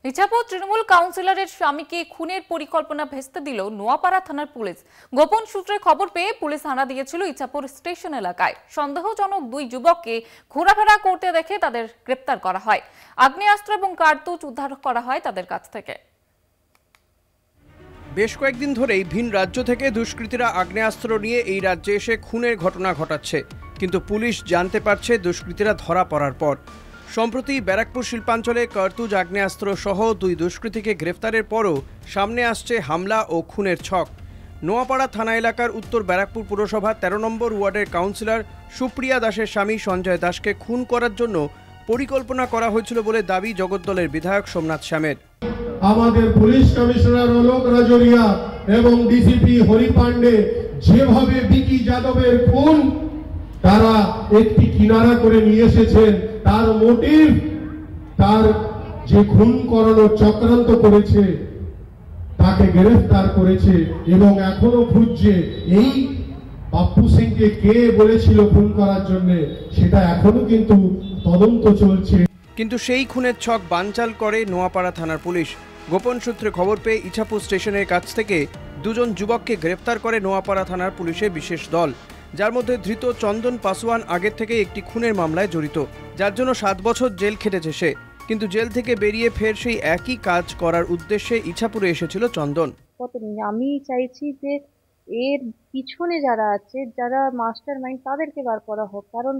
ইছাপুর তৃণমূল কাউন্সিলরের স্বামীকে খুনের পরিকল্পনা ভেস্তে দিল নোয়াপাড়া থানার পুলিশ। গোপন সূত্রে খবর পেয়ে পুলিশ হানা দিয়েছিল ইছাপুর স্টেশন এলাকায়। সন্দেহজনক দুই যুবককে ঘোরাফেরা করতে দেখে তাদের গ্রেপ্তার করা হয়। আগ্নেয়াস্ত্র এবং কার্তুজ উদ্ধার করা হয় তাদের কাছ থেকে। বেশ কয়েকদিন ধরেই ভিন রাজ্য থেকে দুষ্কৃতীরা আগ্নেয়াস্ত্র নিয়ে এই রাজ্যে এসে খুনের ঘটনা ঘটাচ্ছে, কিন্তু পুলিশ জানতে পারছে দুষ্কৃতীরা ধরা পড়ার পর। সম্প্রতি ব্যারাকপুর শিল্পাঞ্চলে কার্তুজ আগ্নেয়াস্ত্র সহ দুই দুষ্কৃতীকে গ্রেফতারের পরও সামনে আসছে হামলা ও খুনের ছক। নোয়াপাড়া থানা এলাকার উত্তর ব্যারাকপুর পুরসভা 13 নম্বর ওয়ার্ডের কাউন্সিলর সুপ্রিয়া দাসের স্বামী সঞ্জয় দাসকে খুন করার জন্য পরিকল্পনা করা হয়েছিল বলে দাবি জগদ্দলের বিধায়ক সোমনাথ শ্যামের। আমাদের পুলিশ কমিশনার অলোক রাজরিয়া এবং ডিসিপি হরি পান্ডে যেভাবে বিকি যাদবের খুন তারা একটি কিনারা করে নিয়ে এসেছেন, তার মোটিভ, তার যে খুন করানোর চক্রান্ত করেছে তাকে গ্রেফতার করেছে এবং এখনো খুঁজছে এই বাপ্পু সিংকে কে বলেছিল খুন করার জন্য, সেটা এখনো কিন্তু তদন্ত চলছে। কিন্তু সেই খুনের ছক বানচাল করে নোয়াপাড়া থানার পুলিশ। গোপন সূত্রে খবর পেয়ে ইছাপুর স্টেশনের কাছ থেকে দুজন যুবককে গ্রেফতার করে নোয়াপাড়া থানার পুলিশের বিশেষ দল, যার মধ্যে ধৃত চন্দন পাসওয়ান আগের থেকে একটি খুনের মামলায় জড়িত, যার জন্য 7 বছর জেল খেটেছে সে। কিন্তু জেল থেকে বেরিয়ে ফের সেই একই কাজ করার উদ্দেশ্যে ইছাপুরে এসেছিল চন্দন। আমি চাইছি যে এর পিছনে যারা আছে, যারা মাস্টার মাইন্ড, তাদেরকে বার করা হোক। কারণ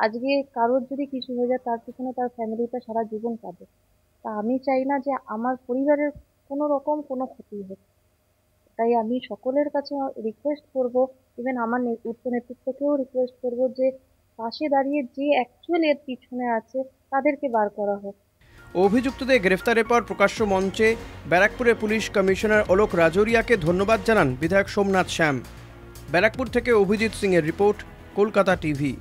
আজকে কারোর যদি কিছু হয়ে যায় তার পিছনে তার ফ্যামিলিটা সারা জীবন পাবে। তা আমি চাই না যে আমার পরিবারের কোনো রকম কোনো ক্ষতি হোক। তাই আমি সকলের কাছে রিকোয়েস্ট করব, ইভেন আমার উচ্চ নেতৃত্বকেও রিকোয়েস্ট করব যে পাশে দাঁড়িয়ে যে অ্যাকচুয়ালি এর পিছনে আছে তাদেরকে বার করা হোক। অভিযুক্তদের গ্রেফতারের পর প্রকাশ্য মঞ্চে ব্যারাকপুরের পুলিশ কমিশনার অলোক রাজরিয়াকে ধন্যবাদ জানান বিধায়ক সোমনাথ শ্যাম। ব্যারাকপুর থেকে অভিজিৎ সিং এর রিপোর্ট, কলকাতা টিভি।